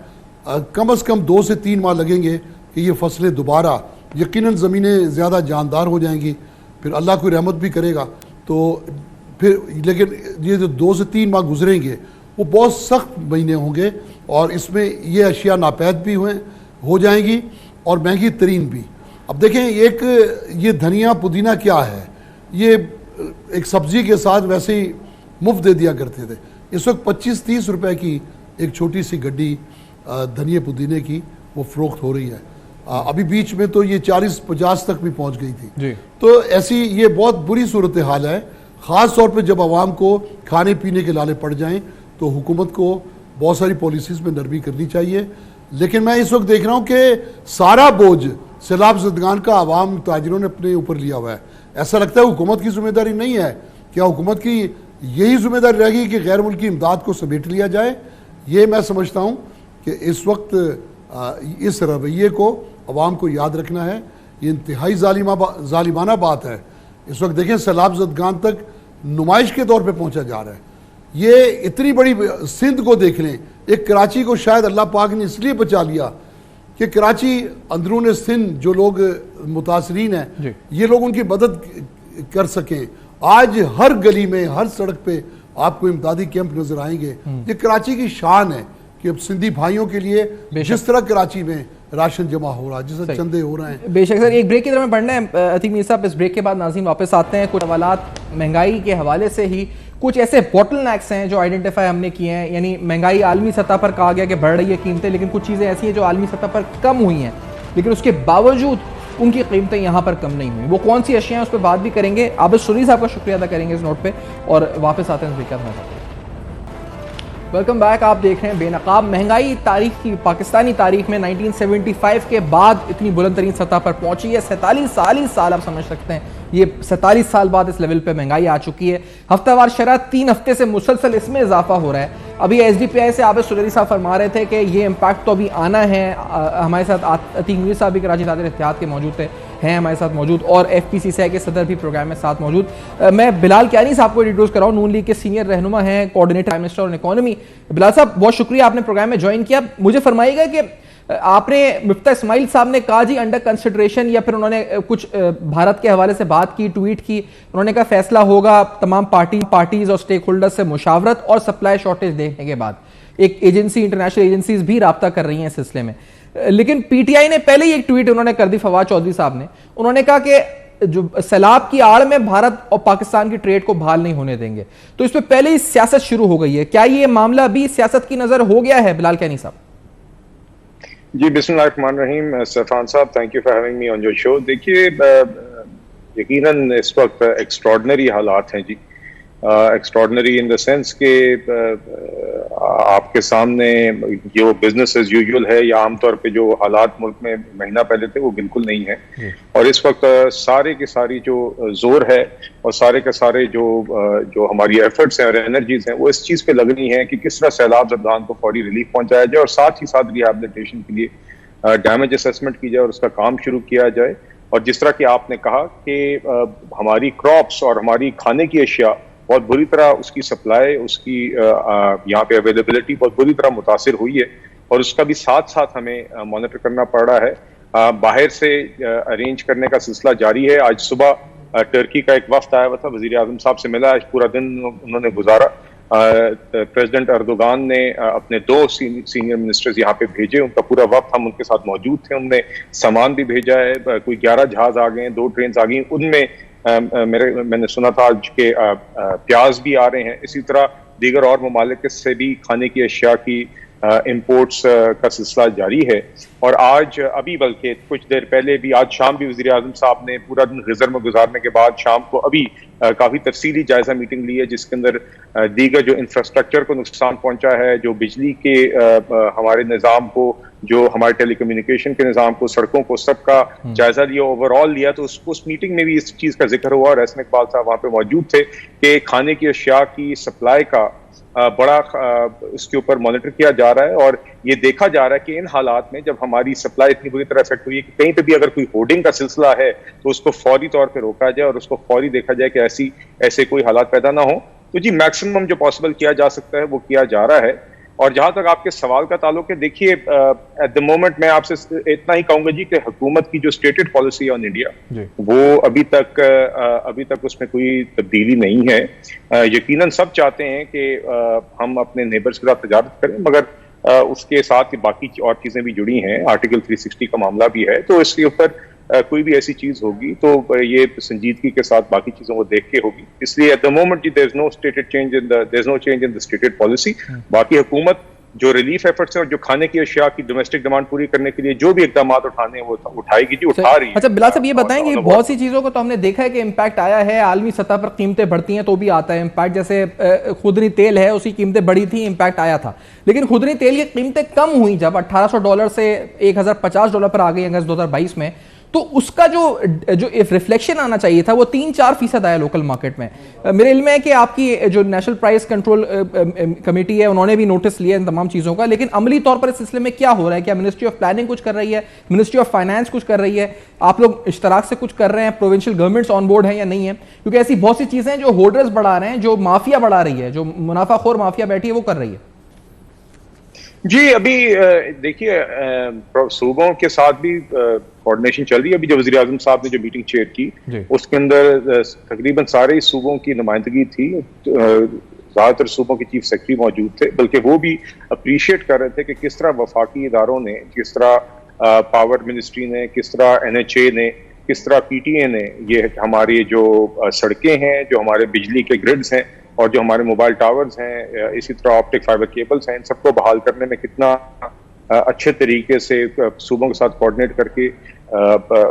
कम से कम 2 से 3 माह लगेंगे कि ये फसलें दोबारा, यकीनन ज़मीनें ज़्यादा जानदार हो जाएंगी, फिर अल्लाह कोई रहमत भी करेगा तो फिर, लेकिन ये जो 2 से 3 माह गुजरेंगे वो बहुत सख्त महीने होंगे, और इसमें ये अशिया नापैद भी हो जाएंगी और महंगी तरीन भी। अब देखें, एक ये धनिया पुदीना क्या है, ये एक सब्ज़ी के साथ वैसे ही मुफ्त दे दिया करते थे। इस वक्त 25-30 रुपए की एक छोटी सी गड्डी धनिया पुदीने की वो फ़रोख्त हो रही है। अभी बीच में तो ये 40-50 तक भी पहुंच गई थी जी। तो ऐसी ये बहुत बुरी सूरत हाल है, ख़ास तौर पे जब आवाम को खाने पीने के लाले पड़ जाएं तो हुकूमत को बहुत सारी पॉलिसीज़ में नरमी करनी चाहिए। लेकिन मैं इस वक्त देख रहा हूँ कि सारा बोझ सैलाब ज़दगान का आवाम ताजिरों ने अपने ऊपर लिया हुआ है। ऐसा लगता है हुकूमत की जिम्मेदारी नहीं है। क्या हुकूमत की यही जिम्मेदारी रहेगी कि गैर मुल्की इमदाद को समेट लिया जाए? ये मैं समझता हूँ कि इस वक्त इस रवैये को अवाम को याद रखना है। ये इंतहाई जालिमाना बात है। इस वक्त देखें, सैलाब ज़दगान तक नुमाइश के तौर पे पहुंचा जा रहा है। ये इतनी बड़ी, सिंध को देख लें, एक कराची को शायद अल्लाह पाक ने इसलिए बचा लिया कि कराची अंदरून सिंध जो लोग मुतासरीन हैं, ये लोग उनकी मदद कर सकें। आज हर गली में, हर सड़क पे आपको इमदादी कैंप नजर आएंगे। ये कराची की शान है कि अब सिंधी भाइयों के लिए जिस तरह कराची में राशन जमा हो रहा है, जिस तरह चंदे हो रहे हैं। बेशक सर, एक ब्रेक की तरफ बढ़ना है अतीक मीर साहब। इस ब्रेक के बाद नाज़रीन वापस आते हैं। कुछ सवालात महंगाई के हवाले से ही, कुछ ऐसे बॉटलनेक्स हैं जो आइडेंटिफाई हमने किए हैं। यानी महंगाई आलमी सतह पर कहा गया कि बढ़ रही है कीमतें, लेकिन कुछ चीज़ें ऐसी हैं जो आलमी सतह पर कम हुई हैं, लेकिन उसके बावजूद उनकी कीमतें यहाँ पर कम नहीं हुई। वो कौन सी अशियाँ हैं उस पर बात भी करेंगे। आबिद सुरी साहब का शुक्रिया अदा करेंगे इस नोट पर, और वापस आते हैं इस ब्रेक के बाद। Welcome back. आप देख रहे हैं बेनकाब। महंगाई तारीख की पाकिस्तानी तारीख में 1975 के बाद इतनी बुलंद तरीन सतह पर पहुंची है। 47 साल आप समझ सकते हैं, ये 47 साल बाद इस लेवल पे महंगाई आ चुकी है। हफ्तावार शरह 3 हफ्ते से मुसलसल इसमें इजाफा हो रहा है। अभी SDPI से आबिद सुलेरी साहब फरमा रहे थे कि ये इम्पैक्ट तो अभी आना है। हमारे साथ अतीक मीर साहब भी कराची ताजर इत्तेहाद के मौजूद थे, हैं हमारे साथ मौजूद, और FPCCI के सदर भी प्रोग्राम में साथ मौजूद। मैं बिलाल कियानी साहब को इंट्रोड्यूस कर रहा हूँ, नून लीग के सीनियर रहनुमा हैं, coordinator prime minister on economy. Bilal साहब, बहुत शुक्रिया आपने प्रोग्राम में ज्वाइन किया। मुझे फरमाइएगा कि आपने मुफ्ता इस्माइल साहब ने कहा जी अंडर कंसिडरेशन, या फिर उन्होंने कुछ भारत के हवाले से बात की, ट्वीट की, उन्होंने कहा फैसला होगा तमाम पार्टीज और स्टेक होल्डर्स से मुशावरत और सप्लाई शॉर्टेज देखने के बाद। एक एजेंसी, इंटरनेशनल एजेंसीज भी राब्ता कर रही हैं इस सिलसिले में। लेकिन PTI ने पहले ही एक ट्वीट उन्होंने कर दी, फवाद चौधरी साहब ने, उन्होंने कहा कि जो सैलाब की आड़ में भारत और पाकिस्तान की ट्रेड को बहाल नहीं होने देंगे। तो इस पर पहले ही सियासत शुरू हो गई है। क्या ये मामला भी सियासत की नजर हो गया है, बिलाल कियानी साहब? जी, बिस्मिल्लाहिर्रहमानिर्रहीम। सफ़ान साहब, thank you for having me on your show. देखिए, यकीनन इस वक्त एक्स्ट्रॉर्डनरी हालात हैं जी। एक्स्ट्रॉर्डनरी इन द सेंस के आपके सामने जो बिजनेस एज यूजुअल है या आमतौर पे जो हालात मुल्क में महीना पहले थे वो बिल्कुल नहीं है। और इस वक्त सारे की सारी जो जोर है और सारे के सारे जो हमारी एफर्ट्स हैं और एनर्जीज हैं वो इस चीज़ पे लग रही हैं कि किस तरह सैलाब ज़दगान को फौरी रिलीफ पहुंचाया जाए और साथ ही साथ रिहैबिलिटेशन के लिए डैमेज असेसमेंट की जाए और उसका काम शुरू किया जाए। और जिस तरह कि आपने कहा कि हमारी क्रॉप्स और हमारी खाने की अशिया बहुत बुरी तरह, उसकी सप्लाई, उसकी यहाँ पे अवेलेबिलिटी बहुत बुरी तरह मुतासिर हुई है और उसका भी साथ साथ हमें मॉनिटर करना पड़ रहा है। बाहर से अरेंज करने का सिलसिला जारी है। आज सुबह टर्की का एक वफ्द आया हुआ था, वजीर आजम साहब से मिला, आज पूरा दिन उन्होंने गुजारा। प्रेसिडेंट अर्दोगान ने अपने 2 सीनियर मिनिस्टर्स यहाँ पे भेजे, उनका पूरा वक्त हम उनके साथ मौजूद थे। उनने सामान भी भेजा है, कोई 11 जहाज आ गए, 2 ट्रेन आ गई, उनमें मैंने सुना था आज के प्याज भी आ रहे हैं। इसी तरह दीगर और ममालिक से भी खाने की अशिया की इंपोर्ट्स का सिलसिला जारी है। और आज अभी बल्कि कुछ देर पहले भी, आज शाम भी वज़ीर आज़म साहब ने पूरा दिन ग़िज़र में गुजारने के बाद शाम को अभी काफ़ी तफसीली जायजा मीटिंग ली है, जिसके अंदर दीगर जो इंफ्रास्ट्रक्चर को नुकसान पहुंचा है, जो बिजली के हमारे निज़ाम को, जो हमारे टेलीकम्युनिकेशन के निज़ाम को, सड़कों को, सबका जायजा लिया, ओवरऑल लिया। तो उस मीटिंग में भी इस चीज़ का जिक्र हुआ और एहसन इकबाल साहब वहाँ पे मौजूद थे कि खाने की अशिया की सप्लाई का बड़ा उसके ऊपर मॉनिटर किया जा रहा है। और ये देखा जा रहा है कि इन हालात में जब हमारी सप्लाई इतनी बुरी तरह इफेक्ट हुई है कि कहीं पे भी अगर कोई होर्डिंग का सिलसिला है तो उसको फौरी तौर पे रोका जाए और उसको फौरी देखा जाए कि ऐसे कोई हालात पैदा ना हो। तो जी, मैक्सिमम जो पॉसिबल किया जा सकता है वो किया जा रहा है। और जहां तक आपके सवाल का ताल्लुक है, देखिए, एट द मोमेंट मैं आपसे इतना ही कहूंगा जी कि हुकूमत की जो स्टेटेड पॉलिसी है ऑन इंडिया, वो अभी तक उसमें कोई तब्दीली नहीं है। यकीनन सब चाहते हैं कि हम अपने नेबर्स के साथ तजारत करें, मगर उसके साथ बाकी और चीजें भी जुड़ी हैं। आर्टिकल 360 का मामला भी है, तो इसके ऊपर कोई भी ऐसी चीज होगी तो ये संजीदगी के साथ बाकी चीजों को देख के होगी। इसलिए एट द मोमेंट जी there is no change in the stated policy. बाकी हुकूमत जो रिलीफ एफर्ट्स हैं और जो खाने की अशिया की डोमेस्टिक डिमांड पूरी करने के लिए जो भी इकदाम उठाने हैं वो उठाएगी जी, उठा रही है। अच्छा बिलाल साहब, ये बताएं कि बहुत सी चीजों को तो हमने देखा है कि इम्पैक्ट आया है, आलमी सतह पर कीमतें बढ़ती हैं तो भी आता है इम्पैक्ट। जैसे खुदरी तेल है, उसकी कीमतें बढ़ी थी, इम्पैक्ट आया था। लेकिन खुदरी तेल की कीमतें कम हुई जब $1800 से $1050 पर आ गई अगस्त 2022 में, तो उसका जो रिफ्लेक्शन आना चाहिए था वो 3-4% आया लोकल मार्केट में। मेरे इल्म है कि आपकी जो नेशनल प्राइस कंट्रोल कमेटी है उन्होंने भी नोटिस लिया इन तमाम चीज़ों का, लेकिन अमली तौर पर इस सिलसिले में क्या हो रहा है? क्या मिनिस्ट्री ऑफ प्लानिंग कुछ कर रही है, मिनिस्ट्री ऑफ फाइनेंस कुछ कर रही है, आप लोग इश्तराक से कुछ कर रहे हैं, प्रोविंशियल गवर्नमेंट्स ऑन बोर्ड है या नहीं है? क्योंकि ऐसी बहुत सी चीज़ें जो होल्डर्स बढ़ा रहे हैं, जो माफिया बढ़ा रही है, जो मुनाफाखोर माफिया बैठी है वो कर रही है। जी, अभी देखिए, सूबों के साथ भी कोऑर्डिनेशन चल रही है। अभी जो वज़ीर आज़म साहब ने जो मीटिंग चेयर की उसके अंदर तकरीबन सारे सूबों की नुमाइंदगी थी। ज़्यादातर सूबों के चीफ सेक्रेटरी मौजूद थे, बल्कि वो भी अप्रीशिएट कर रहे थे कि किस तरह वफाकी इदारों ने, किस तरह पावर मिनिस्ट्री ने, किस तरह NHA ने, किस तरह PTA ने ये हमारी जो सड़कें हैं, जो हमारे बिजली के ग्रिड्स हैं और जो हमारे मोबाइल टावर्स हैं, इसी तरह ऑप्टिक फाइबर केबल्स हैं, इन सबको बहाल करने में कितना अच्छे तरीके से सूबों के साथ कोऑर्डिनेट करके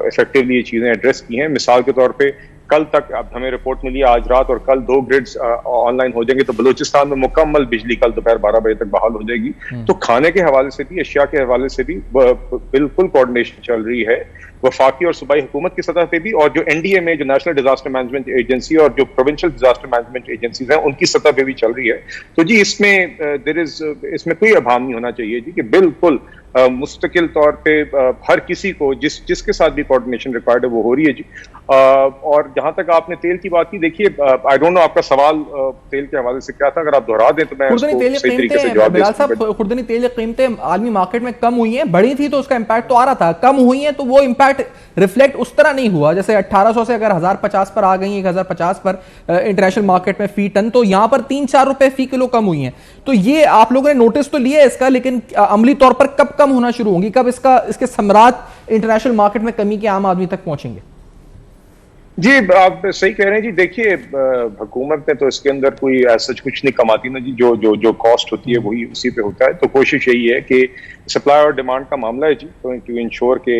इफेक्टिवली ये चीज़ें एड्रेस की हैं। मिसाल के तौर पे कल तक, अब हमें रिपोर्ट मिली आज रात, और कल 2 ग्रिड्स ऑनलाइन हो जाएंगे, तो बलूचिस्तान में मुकम्मल बिजली कल दोपहर 12 बजे तक बहाल हो जाएगी। तो खाने के हवाले से भी, अशिया के हवाले से भी बिल्कुल कोऑर्डिनेशन चल रही है, वफाकी और सूबाई हुकूमत की सतह पे भी, और जो एनडीए में जो नेशनल डिजास्टर मैनेजमेंट एजेंसी और जो प्रोविंशियल डिजास्टर मैनेजमेंट एजेंसीज हैं उनकी सतह पे भी चल रही है। तो जी इसमें कोई अभाव नहीं होना चाहिए जी, कि बिल्कुल मुस्तकिल तौर पे हर किसी को जिसके साथ भी कोऑर्डिनेशन रिक्वायर्ड है वो हो रही है जी। और जहां तक आपने तेल की बात की, देखिए आई डोंट नो आपका सवाल तेल के हवाले से क्या था, अगर आप दोहरा दें तो मैं उसको सही तरीके से जवाब दे सकूं। खुर्दनी तेल की कीमतें आलमी मार्केट में कम हुई हैं, बढ़ी थी तो उसका इंपैक्ट तो आ रहा था, कम हुई हैं तो वो इंपैक्ट रिफ्लेक्ट उस तरह नहीं हुआ। जैसे 1800 से अगर 1050 पर आ गई, 1050 पर इंटरनेशनल मार्केट में फी टन, तो यहां पर 3-4 रुपए फी किलो कम हुई हैं। तो ये आप लोगों ने नोटिस तो लिया इसका, लेकिन अमली तौर पर कब कम होना शुरू होंगी, कब इसके समरात इंटरनेशनल मार्केट में कमी के आम आदमी तक पहुंचेंगे? जी आप सही कह रहे हैं जी। देखिए हुकूमत ने तो इसके अंदर कोई ऐसा कुछ नहीं कमाती ना जी, जो कॉस्ट होती है वही उसी पे होता है। तो कोशिश यही है कि सप्लाई और डिमांड का मामला है जी, तो टू इंश्योर के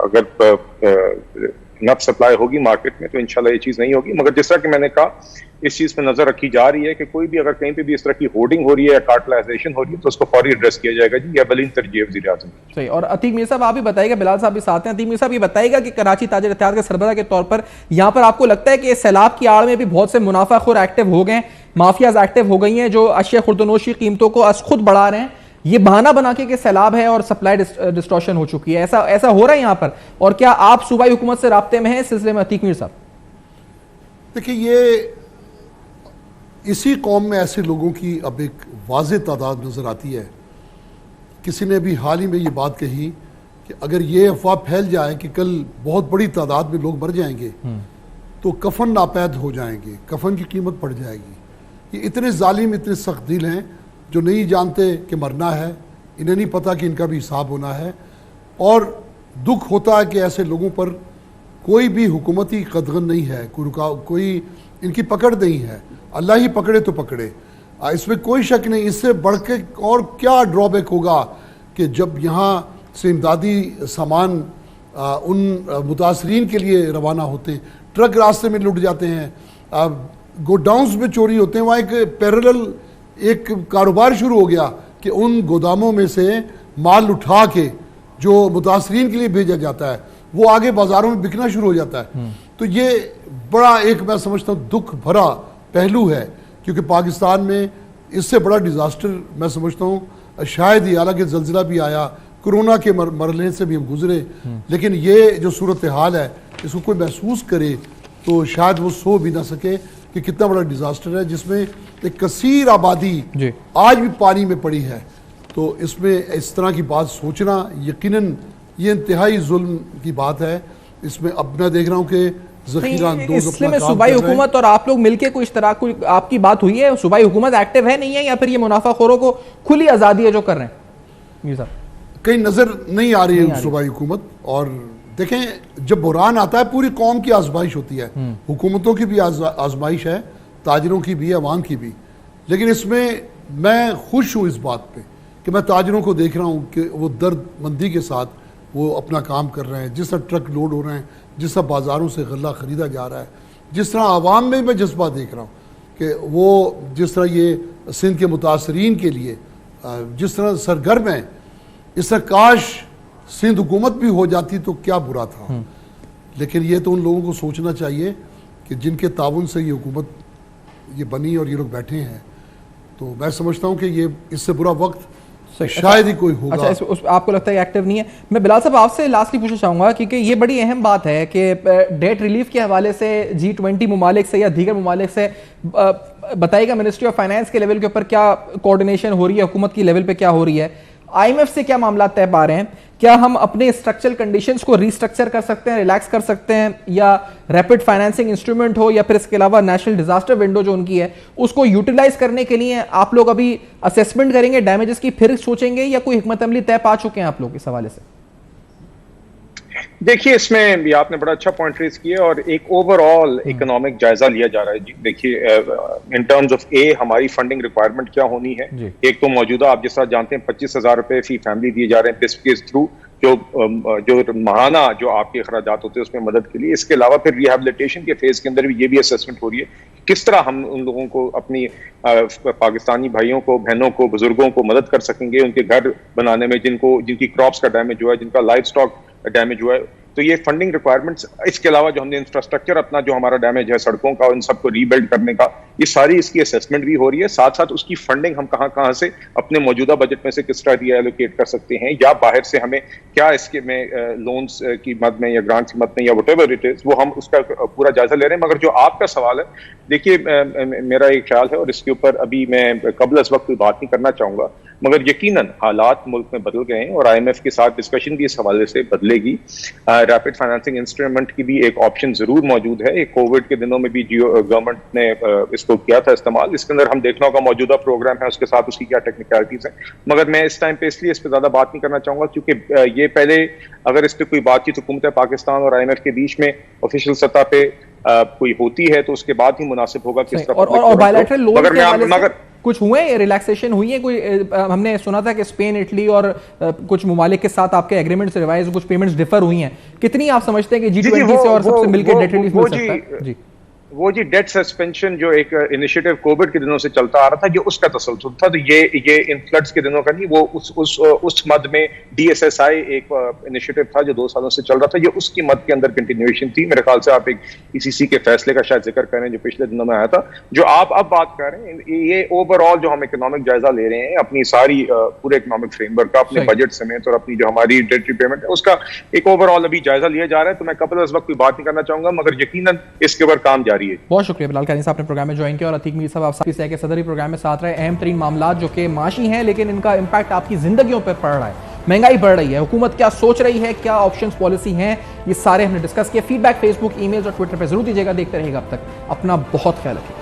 अगर नफ सप्लाई होगी मार्केट में तो इंशाल्लाह ये चीज नहीं होगी। मगर जिस तरह कि मैंने कहा, इस चीज पे नजर रखी जा रही है कि कोई भी अगर कहीं पे भी इस तरह की होर्डिंग हो रही है या कार्टलाइजेशन हो रही है तो उसको फौरी एड्रेस किया जाएगा जी, या बलीन तरजीह वज़ीर आज़म। सही। और अतीक मीर साहब आप भी बताइएगा, बिलाल साहब भी साथ हैं, अतीक मीर साहब ये बताइएगा कि कराची ताजिर इत्तेहाद के सरबराह के तौर पर यहाँ पर आपको लगता है कि सैलाब की आड़ में भी बहुत से मुनाफाखोर एक्टिव हो गए, माफियाज एक्टिव हो गई हैं जो अशिया खुर्दनोश की कीमतों को अस खुद बढ़ा रहे हैं, ये बहाना बना के सैलाब है और सप्लाई डिस्टॉर्शन हो चुकी है, ऐसा हो रहा है यहाँ पर? और क्या आप सूबाई हुकूमत से राब्ते में हैं इस सिलसिले में, अतीक मीर साहब? देखिए, ये इसी कौम में ऐसे लोगों की अब एक वाज़ेह तादाद नज़र आती है। किसी ने भी हाल ही में ये बात कही कि अगर ये अफवाह फैल जाए कि कल बहुत बड़ी तादाद में लोग मर जाएंगे तो कफन नापैद हो जाएंगे, कफन की कीमत बढ़ जाएगी। ये इतने जालिम, इतने सख्त दिल हैं जो नहीं जानते कि मरना है, इन्हें नहीं पता कि इनका भी हिसाब होना है। और दुख होता है कि ऐसे लोगों पर कोई भी हुकूमती कदगन नहीं है, कोई इनकी पकड़ नहीं है। अल्लाह ही पकड़े तो पकड़े, इसमें कोई शक नहीं। इससे बढ़ के और क्या ड्रॉबैक होगा कि जब यहाँ से इमदादी सामान उन मुतासरीन के लिए रवाना होते हैं, ट्रक रास्ते में लुट जाते हैं, गोडाउन्स में चोरी होते हैं। वहाँ एक पैरेलल एक कारोबार शुरू हो गया कि उन गोदामों में से माल उठा के जो मुतासरीन के लिए भेजा जाता है वो आगे बाजारों में बिकना शुरू हो जाता है। तो ये बड़ा एक मैं समझता हूँ दुख भरा पहलू है, क्योंकि पाकिस्तान में इससे बड़ा डिजास्टर मैं समझता हूँ शायद ही, हालांकि जल्जिला भी आया, कोरोना के मरहले से भी हम गुजरे, लेकिन ये जो सूरत हाल है इसको कोई महसूस करे तो शायद वो सो भी ना सके कि कितना बड़ा डिजास्टर है, जिसमें एक कसीर आबादी आज भी पानी में पड़ी है। तो इसमें इस तरह की बात सोचना यकीनन ये इंतहाई जुल्म की बात है। इसमें अब मैं देख रहा हूँ कि इसमें सूबाई हुकूमत और आप लोग मिलकर कोई इश्तराक, कोई आपकी बात हुई है? सूबाई हुकूमत एक्टिव है नहीं है, या फिर ये मुनाफाखोरों को खुली आज़ादी है जो कर रहे हैं? मीर साहब कहीं नजर नहीं आ रही है सूबाई हुकूमत। और देखें, जब बुरान आता है पूरी कौम की आजमाइश होती है, हुकूमतों की भी आजमाइश है, ताजिरों की भी, अवाम की भी। लेकिन इसमें मैं खुश हूँ इस बात पे कि मैं ताजिरों को देख रहा हूँ कि वो दर्दमंदी के साथ वो अपना काम कर रहे हैं। जिस तरह ट्रक लोड हो रहे हैं, जिस तरह बाज़ारों से गल्ला ख़रीदा जा रहा है, जिस तरह आवाम में मैं जज्बा देख रहा हूँ कि वो जिस तरह ये सिंध के मुतासरीन के लिए जिस तरह सरगर्म है, इस तरह काश सिंध हुकूमत भी हो जाती तो क्या बुरा था। लेकिन ये तो उन लोगों को सोचना चाहिए कि जिनके ताउन से ये हुकूमत ये बनी और ये लोग बैठे हैं। तो मैं समझता हूँ कि ये इससे बुरा वक्त शायद ही कोई होगा। अच्छा, आपको लगता है एक्टिव नहीं है? मैं बिलाल साहब आपसे लास्टली पूछना चाहूंगा, क्योंकि ये बड़ी अहम बात है कि डेट रिलीफ के हवाले से G20 मुमालिक से या दीगर मुमालिक से बताइएगा, मिनिस्ट्री ऑफ फाइनेंस के लेवल के ऊपर क्या कोऑर्डिनेशन हो रही है, हुकूमत की लेवल पे क्या हो रही है, IMF से क्या मामला तय पा रहे हैं, क्या हम अपने स्ट्रक्चरल कंडीशंस को रीस्ट्रक्चर कर सकते हैं, रिलैक्स कर सकते हैं, या रैपिड फाइनेंसिंग इंस्ट्रूमेंट हो, या फिर इसके अलावा नेशनल डिजास्टर विंडो जो उनकी है उसको यूटिलाइज करने के लिए आप लोग अभी असेसमेंट करेंगे डैमेजेस की, फिर सोचेंगे, या कोई हिकमत अमली तय पा चुके हैं आप लोग इस हवाले से? देखिए, इसमें भी आपने बड़ा अच्छा पॉइंट रेज किया और एक ओवरऑल इकोनॉमिक जायजा लिया जा रहा है जी। देखिए, इन टर्म्स ऑफ हमारी फंडिंग रिक्वायरमेंट क्या होनी है। एक तो मौजूदा आप जिस तरह जानते हैं 25,000 रुपए फी फैमिली दिए जा रहे हैं बिस्प के थ्रू, जो माहाना जो आपके अखराजात होते हैं उसमें मदद के लिए। इसके अलावा फिर रिहेबिलिटेशन के फेज के अंदर भी ये भी असेसमेंट हो रही है किस तरह हम उन लोगों को, अपनी पाकिस्तानी भाइयों को, बहनों को, बुजुर्गों को मदद कर सकेंगे उनके घर बनाने में, जिनकी क्रॉप्स का डैमेज हुआ है, जिनका लाइफ स्टॉक डैमेज हुआ है। तो ये फंडिंग रिक्वायरमेंट्स, इसके अलावा जो हमने इंफ्रास्ट्रक्चर अपना जो हमारा डैमेज है सड़कों का, उन सबको रीबिल्ड करने का, ये सारी इसकी असेसमेंट भी हो रही है। साथ साथ उसकी फंडिंग हम कहां से अपने मौजूदा बजट में से किस तरह रीएलोकेट कर सकते हैं, या बाहर से हमें क्या इसके में लोन्स की मद में या ग्रांट्स की मद में या व्हाटएवर इट इज, वो हम उसका पूरा जायजा ले रहे हैं। मगर जो आपका सवाल है, देखिए मेरा एक ख्याल है और इसके ऊपर अभी मैं कबल अज़ वक्त कोई बात नहीं करना चाहूंगा, मगर यकीनन हालात मुल्क में बदल गए हैं और IMF के साथ डिस्कशन भी इस हवाले से बदलेगी। रैपिड फाइनेंसिंग इंस्ट्रूमेंट की भी एक ऑप्शन जरूर मौजूद है। एक कोविड के दिनों में भी गवर्नमेंट ने इसको किया था इस्तेमाल। इसके अंदर हम देखना होगा मौजूदा प्रोग्राम है उसके साथ उसकी क्या टेक्निकलिटीज है, मगर मैं इस टाइम पे इसलिए इस पर ज्यादा बात नहीं करना चाहूंगा क्योंकि ये पहले अगर इस पर कोई बातचीत हुकूमत पाकिस्तान और IMF के बीच में ऑफिशियल सतह पे कोई होती है तो उसके बाद ही मुनासिब होगा किस तरह। और बायलैटरल लोन के हवाले से कुछ हुए, रिलैक्सेशन हुई है कोई? हमने सुना था कि स्पेन, इटली और कुछ ममालिक के साथ आपके एग्रीमेंट्स रिवाइज, कुछ पेमेंट्स डिफर हुई हैं। कितनी आप समझते हैं कि G20 से और सबसे मिलकर डेट रिलीफ मिल सकता है? जी वो जी डेट सस्पेंशन जो एक इनिशिएटिव कोविड के दिनों से चलता आ रहा था, ये उसका तसलसल था। तो ये इन फ्लड्स के दिनों का नहीं, वो उस मद में DSSI एक इनिशिएटिव था जो 2 सालों से चल रहा था, ये उसकी मद के अंदर कंटिन्यूएशन थी। मेरे ख्याल से आप एक ECC के फैसले का शायद जिक्र करें जो पिछले दिनों में आया था। जो आप अब बात कर रहे हैं, ये ओवरऑल जो हम इकोनॉमिक जायजा ले रहे हैं अपनी सारी पूरे इकोनॉमिक फ्रेमवर्क का, अपने बजट समेत और अपनी जो हमारी डेट रिपेमेंट है उसका एक ओवरऑल अभी जायजा लिया जा रहा है। तो मैं कबल अज़ वक्त कोई बात नहीं करना चाहूंगा, मगर यकीनन इसके ऊपर काम जारी। बहुत शुक्रिया बिलाल कानी साहब ने प्रोग्राम में ज्वाइन किया, और अतीक मीर साहब आप सभी के सदरी प्रोग्राम में साथ रहे। अहम तरीन मामला जो कि माशी हैं लेकिन इनका इंपैक्ट आपकी जिंदगियों पर पड़ रहा है, महंगाई बढ़ रही है, हुकूमत क्या सोच रही है, क्या ऑप्शंस पॉलिसी हैं, ये सारे हमने डिस्कस किया। फीडबैक फेसबुक, ईमेल और ट्विटर पर जरूर दीजिएगा। देखते रहेगा अब तक, अपना बहुत ख्याल रखिए।